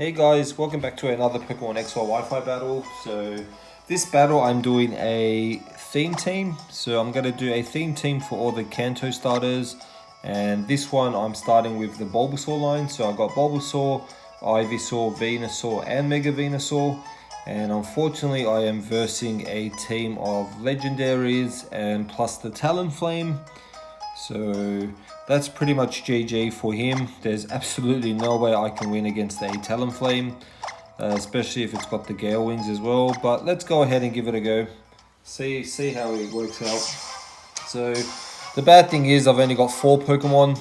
Hey guys, welcome back to another Pokemon XY Wi-Fi battle. So this battle I'm doing a theme team. So I'm going to do a theme team for all the Kanto starters. And this one I'm starting with the Bulbasaur line. So I've got Bulbasaur, Ivysaur, Venusaur and Mega Venusaur. And unfortunately I am versing a team of legendaries and plus the Talonflame. So that's pretty much GG for him. There's absolutely no way I can win against a Talonflame, especially if it's got the Gale Wings as well. But let's go ahead and give it a go. See how it works out. So the bad thing is I've only got 4 Pokemon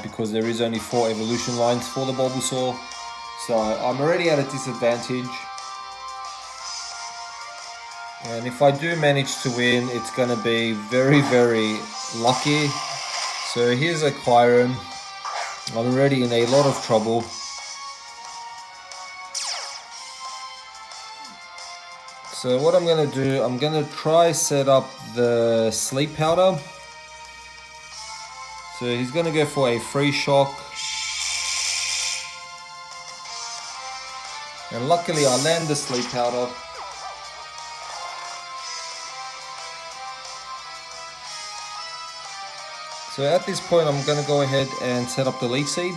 because there is only 4 evolution lines for the Bulbasaur. So I'm already at a disadvantage. And if I do manage to win, it's going to be very, very lucky. So here's a Kyurem. I'm already in a lot of trouble. So what I'm going to do, I'm going to try set up the Sleep Powder. So he's going to go for a Free Shock. And luckily I land the Sleep Powder. So at this point I'm going to go ahead and set up the Leech Seed.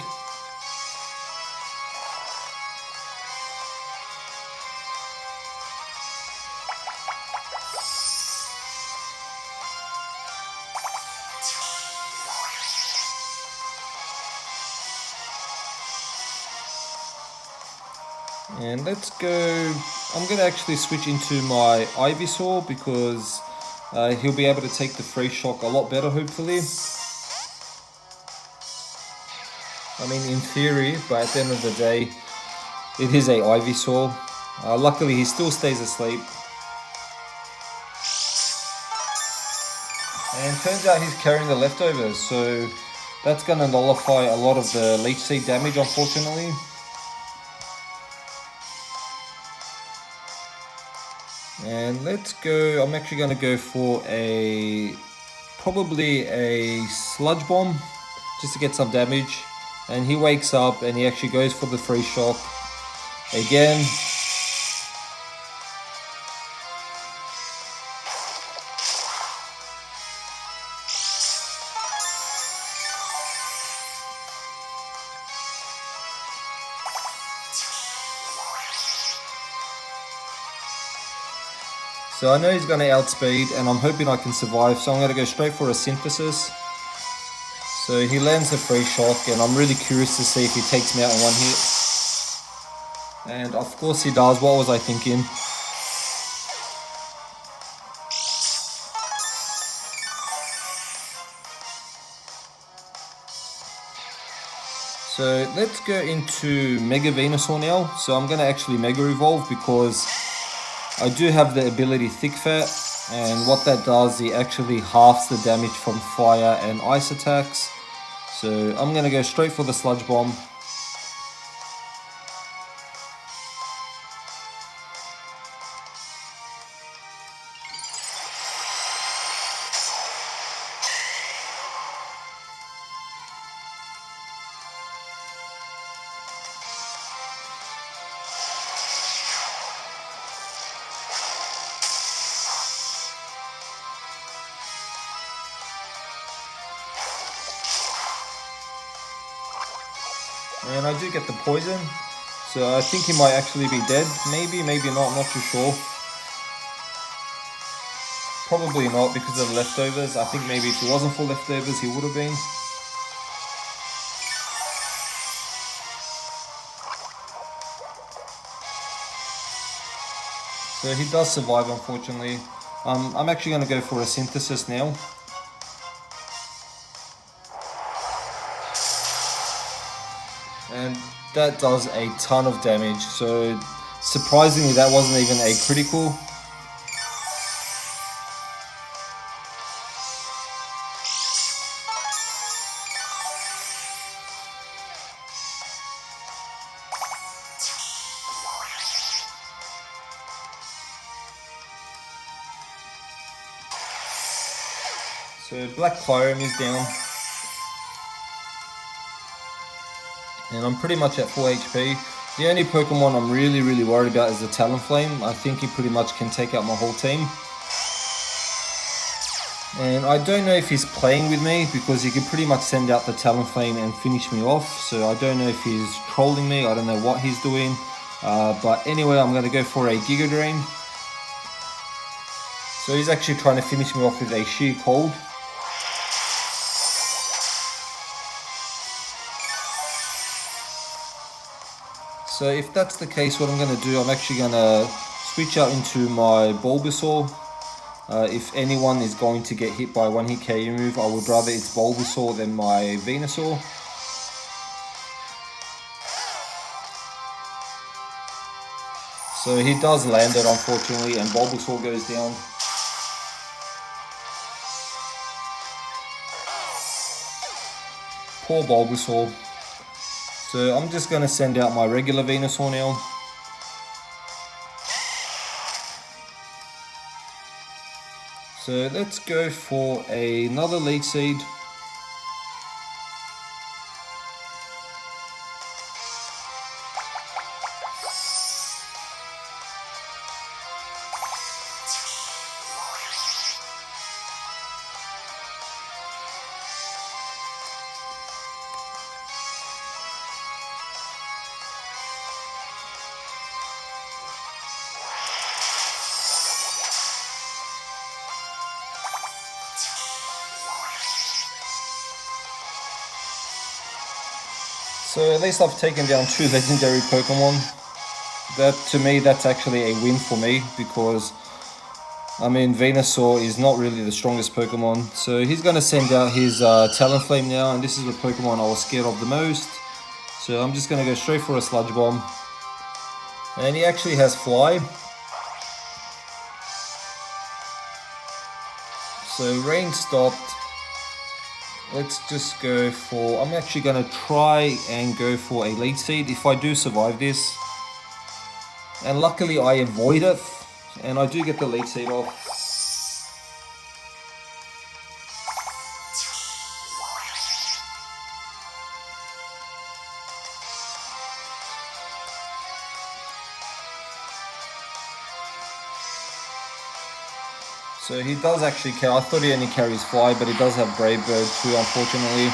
And let's go, I'm going to actually switch into my Ivysaur because he'll be able to take the Free Shock a lot better hopefully. I mean, in theory, but at the end of the day, it is a Ivysaur. Luckily, he still stays asleep. And turns out he's carrying the leftovers, so that's going to nullify a lot of the Leech Seed damage, unfortunately. And let's go, I'm actually going to go for probably a Sludge Bomb, just to get some damage. And he wakes up and he actually goes for the Free Shock again. So I know he's going to outspeed and I'm hoping I can survive, so I'm going to go straight for a Synthesis. So he lands a Free Shock and I'm really curious to see if he takes me out in one hit. And of course he does. What was I thinking? So let's go into Mega Venusaur now. So I'm going to actually Mega Evolve because I do have the ability Thick Fat. And what that does, it actually halves the damage from fire and ice attacks. So I'm going to go straight for the Sludge Bomb. And I do get the poison, so I think he might actually be dead. Maybe not, I'm not too sure. Probably not because of the leftovers. I think maybe if it wasn't for leftovers, he would have been. So he does survive, unfortunately. I'm actually going to go for a Synthesis now. And that does a ton of damage, so surprisingly that wasn't even a critical. So Black Kyurem is down. And I'm pretty much at full HP. The only Pokemon I'm really worried about is the Talonflame. I think he pretty much can take out my whole team. And I don't know if he's playing with me because he can pretty much send out the Talonflame and finish me off. So I don't know if he's trolling me. I don't know what he's doing. But anyway, I'm going to go for a Giga Drain. So he's actually trying to finish me off with a Sheer Cold. So if that's the case, what I'm going to do, I'm actually going to switch out into my Bulbasaur. If anyone is going to get hit by a one-hit KO move, I would rather it's Bulbasaur than my Venusaur. So he does land it, unfortunately, and Bulbasaur goes down. Poor Bulbasaur. So I'm just going to send out my regular Venusaur now. So let's go for another Leech Seed. So at least I've taken down 2 legendary Pokemon. That, to me, that's actually a win for me because, I mean, Venusaur is not really the strongest Pokemon. So he's going to send out his Talonflame now, and this is the Pokemon I was scared of the most. So I'm just going to go straight for a Sludge Bomb. And he actually has Fly. So rain stopped. Let's just go for, I'm actually going to try and go for a Leech Seed if I do survive this. And luckily I avoid it, and I do get the Leech Seed off. So he does actually carry, I thought he only carries Fly, but he does have Brave Bird too, unfortunately.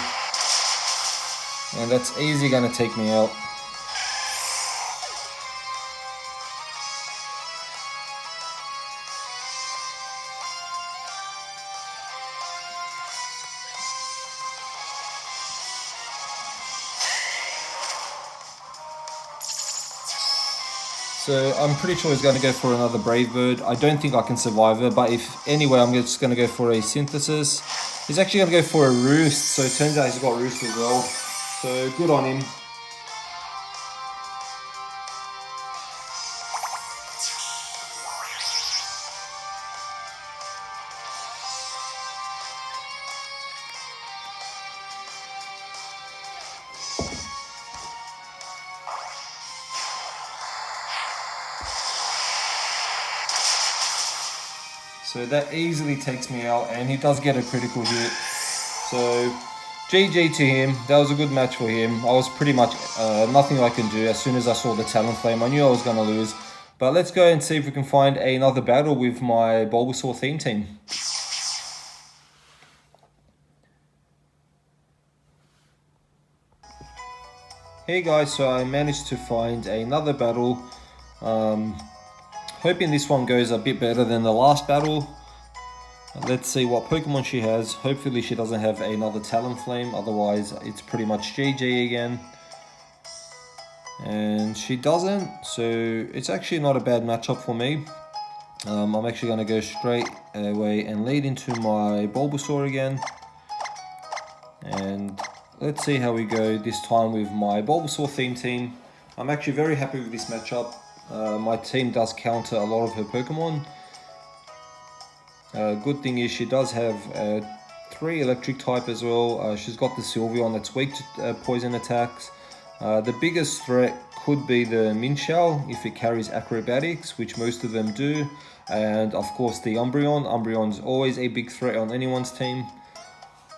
And that's easy going to take me out. So I'm pretty sure he's going to go for another Brave Bird. I don't think I can survive it, but if anyway, I'm just going to go for a Synthesis. He's actually going to go for a Roost, so it turns out he's got Roost as well. So good on him. So that easily takes me out, and he does get a critical hit. So GG to him. That was a good match for him. I was pretty much nothing I can do. As soon as I saw the Talonflame, I knew I was going to lose. But let's go and see if we can find another battle with my Bulbasaur theme team. Hey guys, so I managed to find another battle. Hoping this one goes a bit better than the last battle. Let's see what Pokemon she has. Hopefully she doesn't have another Talonflame, otherwise it's pretty much GG again. And she doesn't, so it's actually not a bad matchup for me. I'm actually going to go straight away and lead into my Bulbasaur again. And let's see how we go this time with my Bulbasaur theme team. I'm actually very happy with this matchup. My team does counter a lot of her Pokemon. Good thing is she does have 3 electric type as well. She's got the Sylveon that's weak to poison attacks. The biggest threat could be the Minshao if it carries acrobatics, which most of them do. And of course the Umbreon. Umbreon's always a big threat on anyone's team.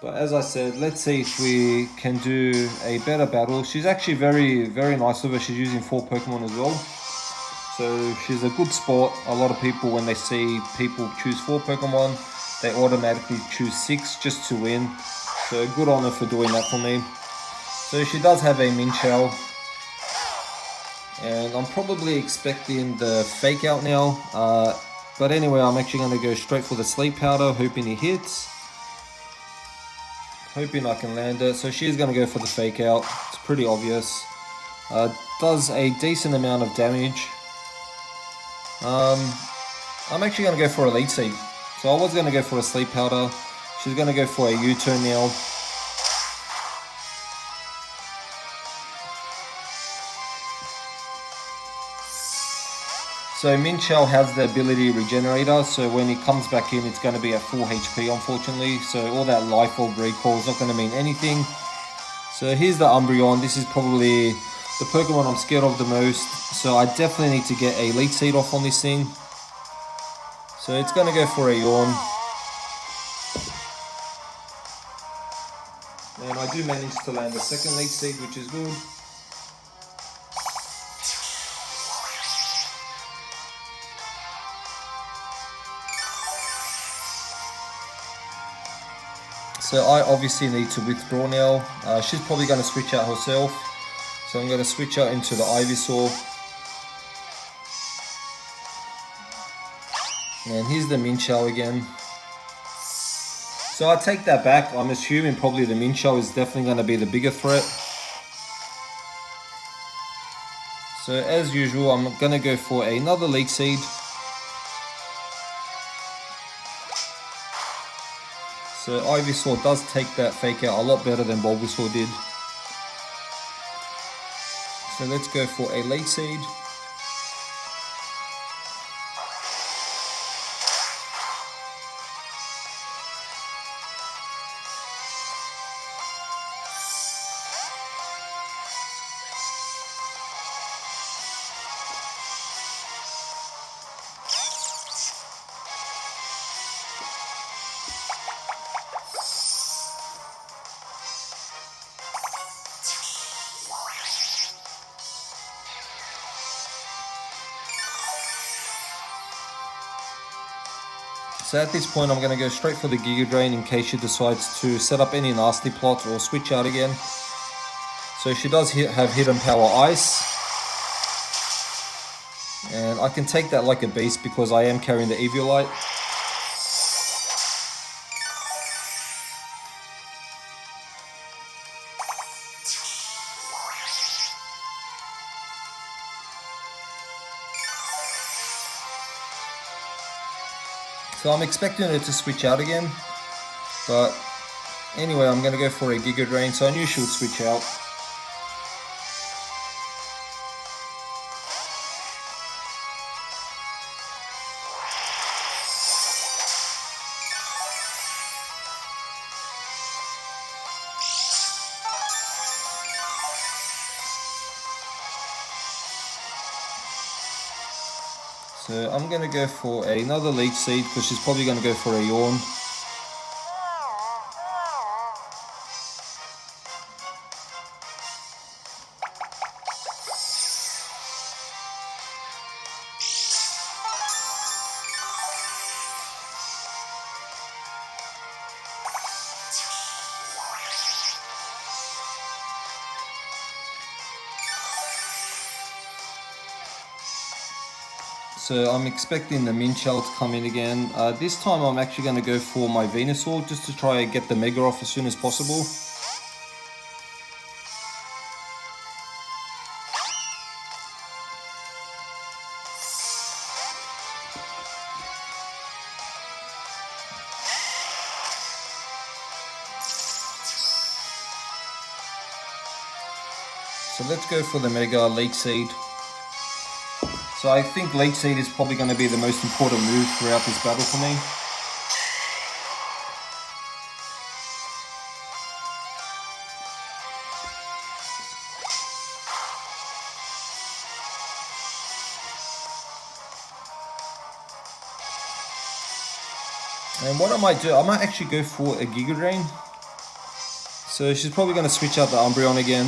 But as I said, let's see if we can do a better battle. She's actually very nice with her. She's using 4 Pokemon as well. So she's a good sport. A lot of people, when they see people choose 4 Pokemon, they automatically choose 6 just to win. So good on her for doing that for me. So she does have a Minchao. And I'm probably expecting the fake out now. But anyway, I'm actually going to go straight for the sleep powder, hoping he hits. Hoping I can land it. So she's going to go for the fake out. It's pretty obvious. Does a decent amount of damage. I'm actually going to go for a lead seed. So I was going to go for a sleep powder. She's going to go for a U-turn now. So Minchao has the ability Regenerator, so when he comes back in, it's going to be at full HP, unfortunately. So all that Life Orb recall is not going to mean anything. So here's the Umbreon. This is probably the Pokemon I'm scared of the most. So I definitely need to get a lead seed off on this thing. So it's going to go for a Yawn. And I do manage to land the second lead seed, which is good. So I obviously need to withdraw now. She's probably going to switch out herself. So I'm going to switch out into the Ivysaur. And here's the Minchao again. So I take that back. I'm assuming probably the Minchao is definitely going to be the bigger threat. So as usual, I'm going to go for another Leech Seed. So Ivysaur does take that fake out a lot better than Bulbasaur did. So let's go for a Leech Seed. So at this point I'm going to go straight for the Giga Drain in case she decides to set up any nasty plots or switch out again. So she does have Hidden Power Ice. And I can take that like a beast because I am carrying the Eviolite. So I'm expecting her to switch out again, but anyway, I'm going to go for a Giga Drain, so I knew she would switch out. So I'm going to go for another Leech Seed because she's probably going to go for a Yawn. So I'm expecting the Minchao to come in again. This time I'm actually going to go for my Venusaur just to try and get the Mega off as soon as possible. So let's go for the Mega Leech Seed. So I think Leech Seed is probably going to be the most important move throughout this battle for me. And what I might do, I might actually go for a Giga Drain. So she's probably going to switch out the Umbreon again.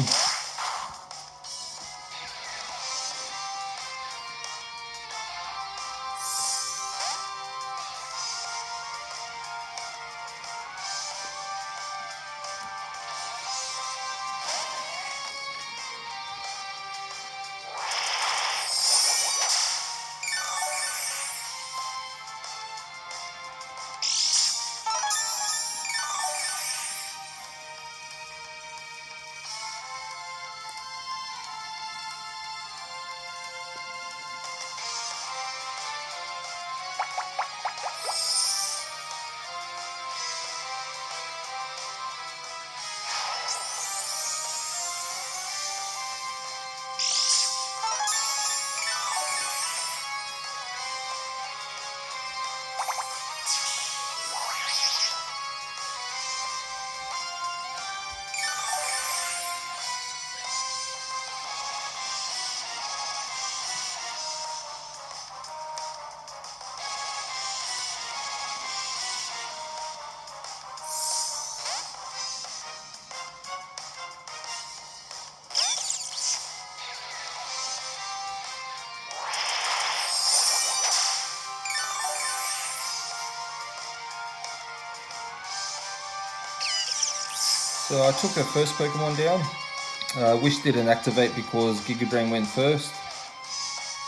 So I took her first Pokemon down. Wish didn't activate because Giga Drain went first.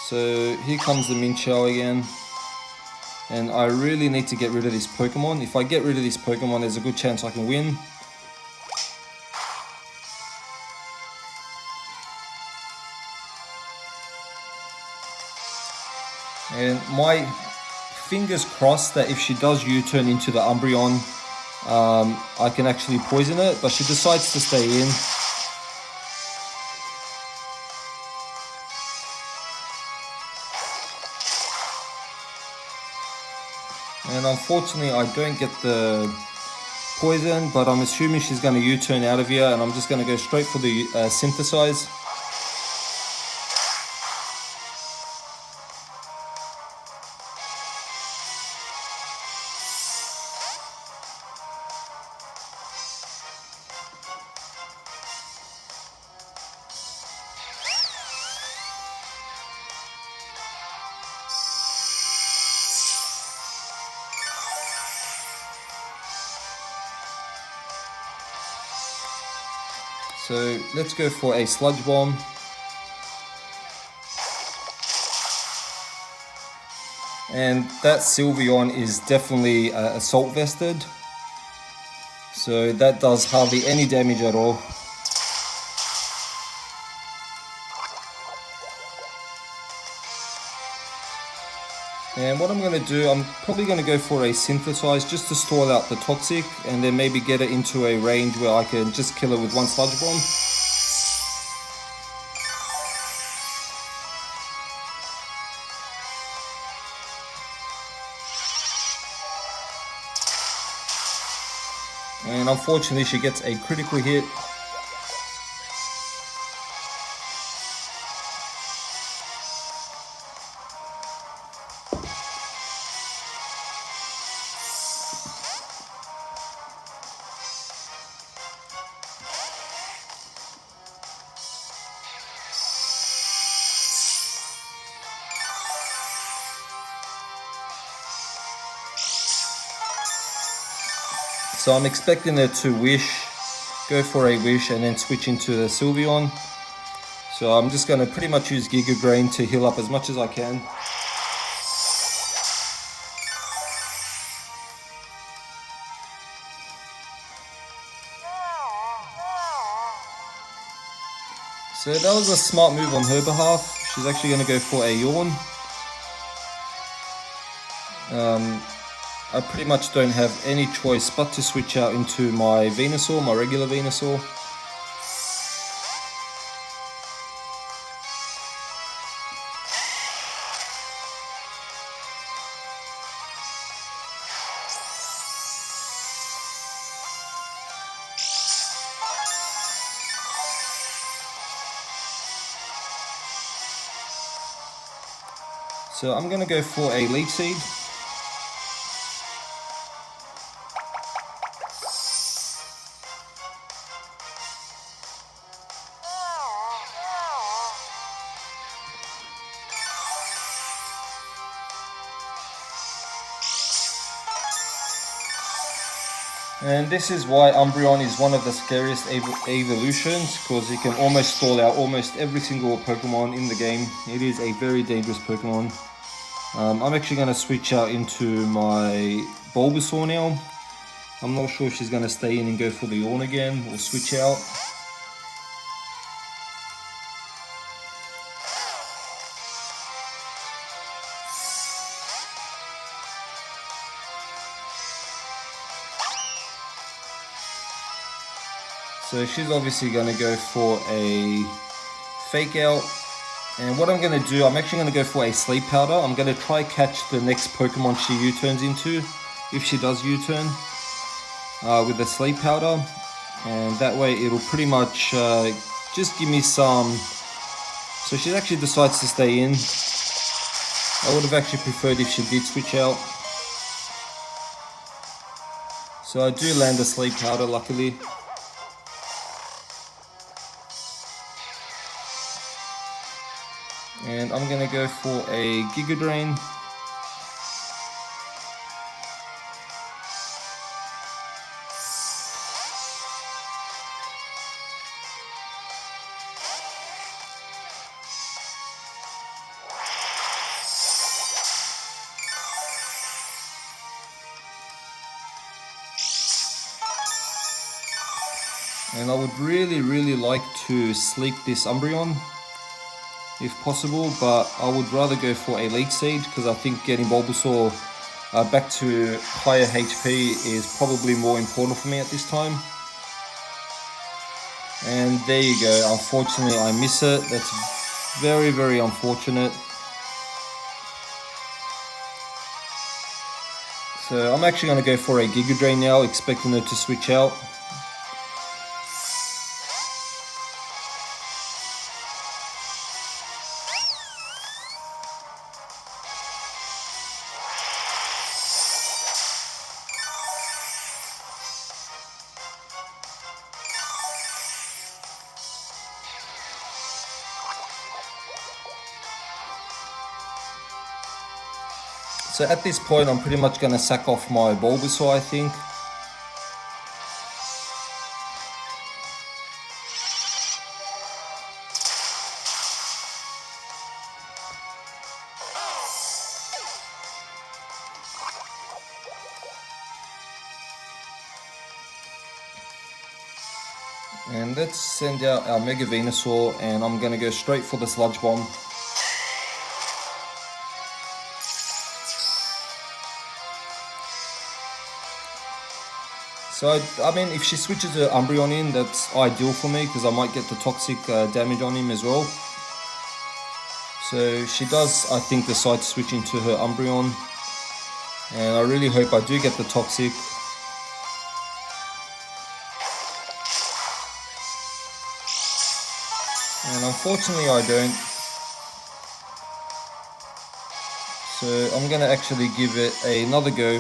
So here comes the Minchao again. And I really need to get rid of this Pokemon. If I get rid of this Pokemon, there's a good chance I can win. And my fingers crossed that if she does U-turn into the Umbreon, I can actually poison it, but she decides to stay in. And unfortunately I don't get the poison, but I'm assuming she's going to U-turn out of here, and I'm just going to go straight for the Synthesize. So let's go for a Sludge Bomb. And that Sylveon is definitely Assault Vested. So that does hardly any damage at all. And what I'm going to do, I'm probably going to go for a Synthesize just to stall out the Toxic, and then maybe get it into a range where I can just kill it with one Sludge Bomb. And unfortunately she gets a critical hit. So I'm expecting her to Wish, go for a Wish, and then switch into the Sylveon. So I'm just going to pretty much use Giga Drain to heal up as much as I can. So that was a smart move on her behalf. She's actually going to go for a Yawn. I pretty much don't have any choice but to switch out into my Venusaur, my regular Venusaur. So I'm going to go for a Leech Seed. And this is why Umbreon is one of the scariest evolutions, because it can almost stall out almost every single Pokemon in the game. It is a very dangerous Pokemon. I'm actually going to switch out into my Bulbasaur now. I'm not sure if she's going to stay in and go for the Yawn again or switch out. So she's obviously going to go for a Fake Out. And what I'm going to do, I'm actually going to go for a Sleep Powder. I'm going to try catch the next Pokemon she U-turns into, if she does U-turn, with the Sleep Powder. And that way it'll pretty much just give me some... So she actually decides to stay in. I would have actually preferred if she did switch out. So I do land a Sleep Powder, luckily. And I'm going to go for a Giga Drain. And I would really like to sleep this Umbreon, if possible, but I would rather go for a Leech Seed, because I think getting Bulbasaur back to higher HP is probably more important for me at this time. And there you go, unfortunately I miss it. That's very unfortunate. So I'm actually going to go for a Giga Drain now, expecting her to switch out. So at this point, I'm pretty much going to sack off my Bulbasaur, I think. And let's send out our Mega Venusaur, and I'm going to go straight for the Sludge Bomb. So, I mean, if she switches her Umbreon in, that's ideal for me, because I might get the toxic damage on him as well. So, she does, I think, decide to switch into her Umbreon. And I really hope I do get the toxic. And unfortunately, I don't. So, I'm going to actually give it another go.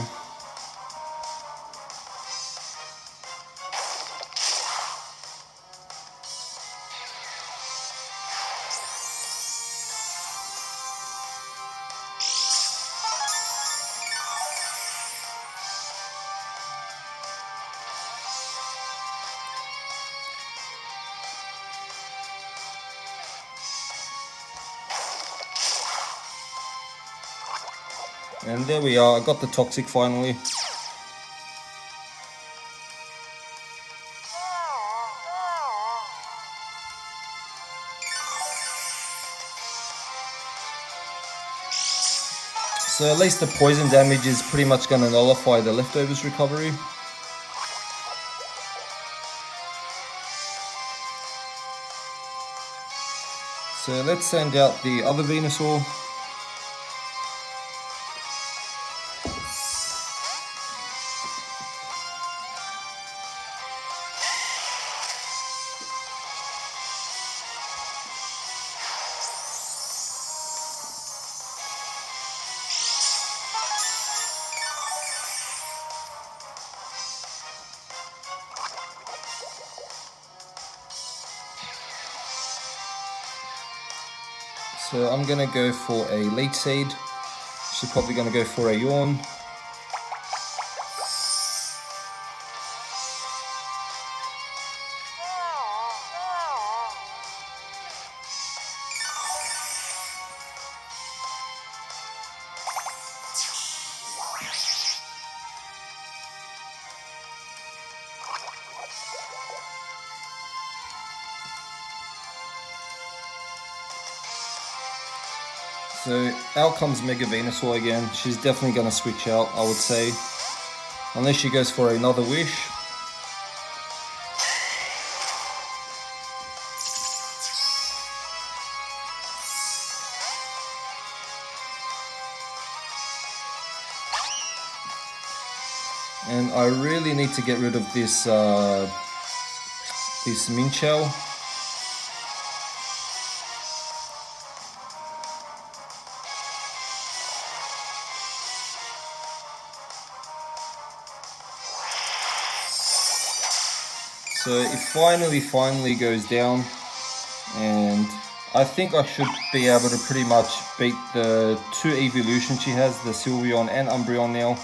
And there we are, I got the toxic finally. So at least the poison damage is pretty much going to nullify the leftovers recovery. So let's send out the other Venusaur. So I'm going to go for a Leech Seed. She's probably going to go for a Yawn. So out comes Mega Venusaur again. She's definitely going to switch out, I would say. Unless she goes for another wish. And I really need to get rid of this this Minchell. So it finally goes down, and I think I should be able to pretty much beat the two evolutions she has, the Sylveon and Umbreon now.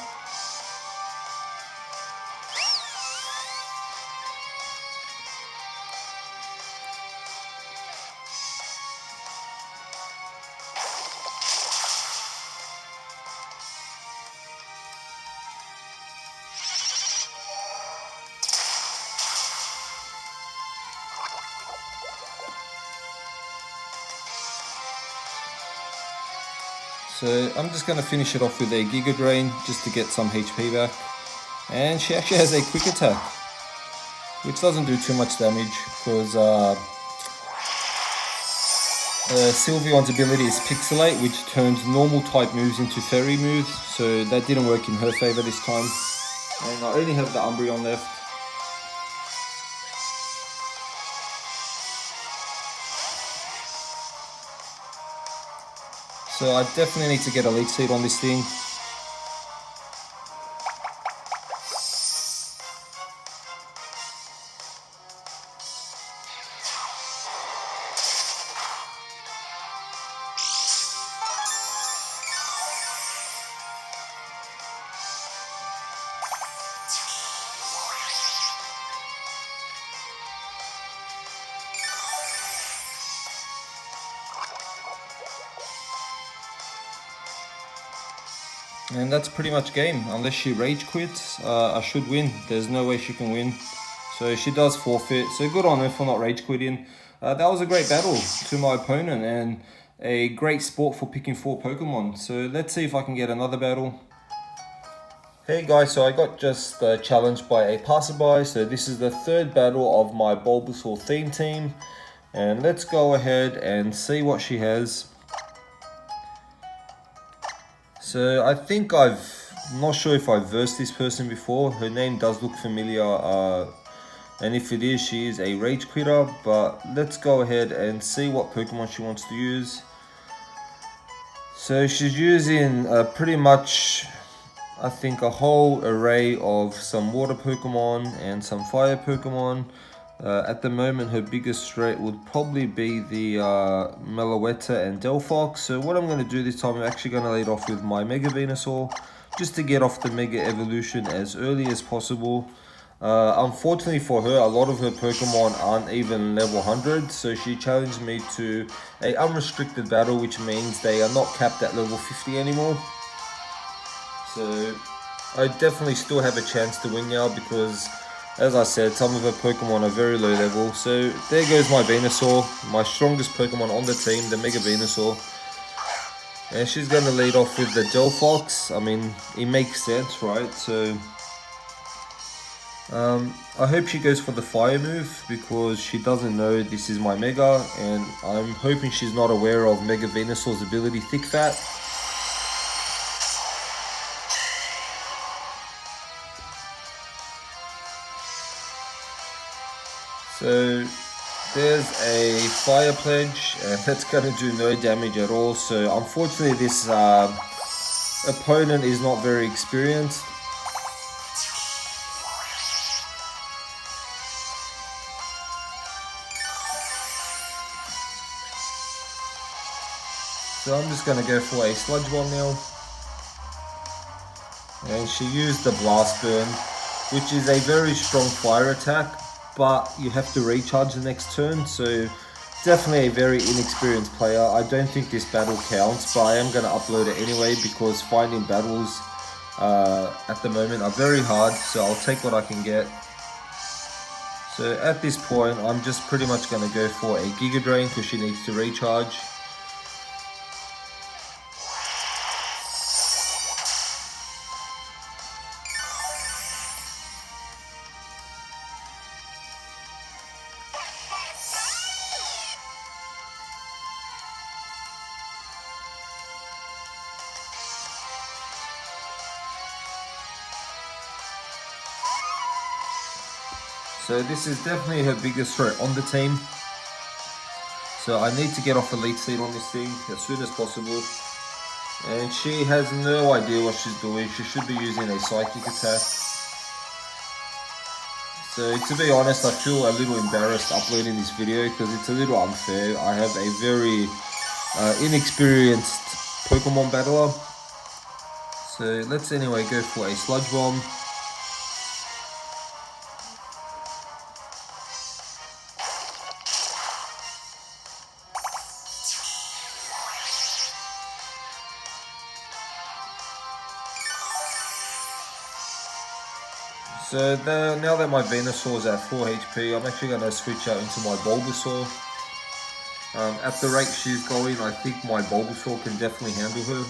So I'm just going to finish it off with a Giga Drain just to get some HP back. And she actually has a quick attack, which doesn't do too much damage because Sylveon's ability is Pixelate, which turns normal type moves into fairy moves. So that didn't work in her favor this time. And I only have the Umbreon left. So I definitely need to get a Leech Seed on this thing. And that's pretty much game. Unless she rage quits, I should win. There's no way she can win. So she does forfeit. So good on her for not rage quitting. That was a great battle to my opponent and a great sport for picking 4 Pokemon. So let's see if I can get another battle. Hey guys, so I got just challenged by a passerby. So this is the 3rd battle of my Bulbasaur theme team. And let's go ahead and see what she has. So I think I'm not sure if I've versed this person before. Her name does look familiar, and if it is, she is a rage quitter. But let's go ahead and see what Pokemon she wants to use. So she's using pretty much, I think, a whole array of some water Pokemon and some fire Pokemon. At the moment, her biggest threat would probably be the Meloetta and Delphox. So what I'm going to do this time, I'm actually going to lead off with my Mega Venusaur, just to get off the Mega Evolution as early as possible. Unfortunately for her, a lot of her Pokemon aren't even level 100, so she challenged me to a unrestricted battle, which means they are not capped at level 50 anymore. So I definitely still have a chance to win now because, as I said, some of her Pokemon are very low level. So there goes my Venusaur, my strongest Pokemon on the team, the Mega Venusaur. And she's going to lead off with the Delphox. I mean, it makes sense, right? So I hope she goes for the fire move because she doesn't know this is my Mega. And I'm hoping she's not aware of Mega Venusaur's ability, Thick Fat. So there's a Fire Pledge, and that's going to do no damage at all. So unfortunately this opponent is not very experienced. So I'm just going to go for a Sludge Bomb now. And she used the Blast Burn, which is a very strong fire attack, but you have to recharge the next turn, so definitely a very inexperienced player. I don't think this battle counts, but I am going to upload it anyway because finding battles at the moment are very hard, so I'll take what I can get. So at this point, I'm just pretty much going to go for a Giga Drain because she needs to recharge. So this is definitely her biggest threat on the team. So I need to get off the lead seat on this thing as soon as possible. And she has no idea what she's doing. She should be using a psychic attack. So to be honest, I feel a little embarrassed uploading this video because it's a little unfair. I have a very inexperienced Pokemon battler. So let's anyway go for a Sludge Bomb. So now that my Venusaur is at 4 HP, I'm actually going to switch out into my Bulbasaur. At the rate she's going, I think my Bulbasaur can definitely handle her.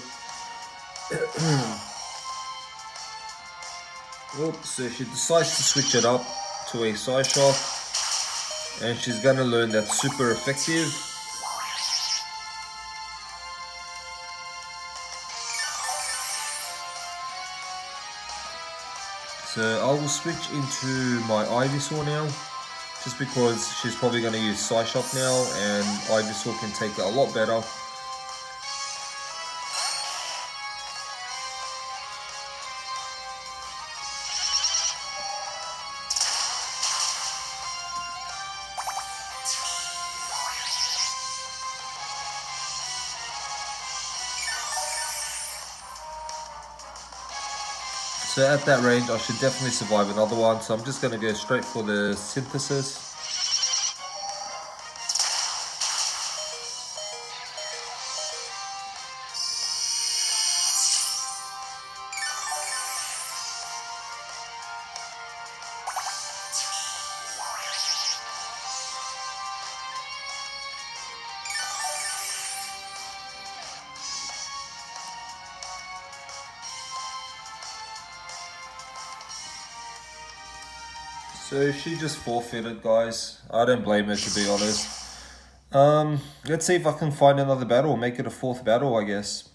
Oops, so she decides to switch it up to a Psyshock. And she's going to learn that's super effective. So I will switch into my Ivysaur now, just because she's probably going to use Psyshock now, and Ivysaur can take it a lot better. So at that range, I should definitely survive another one. So I'm just going to go straight for the Synthesis. So she just forfeited, guys. I don't blame her, to be honest. Let's see if I can find another battle, make it a fourth battle, I guess.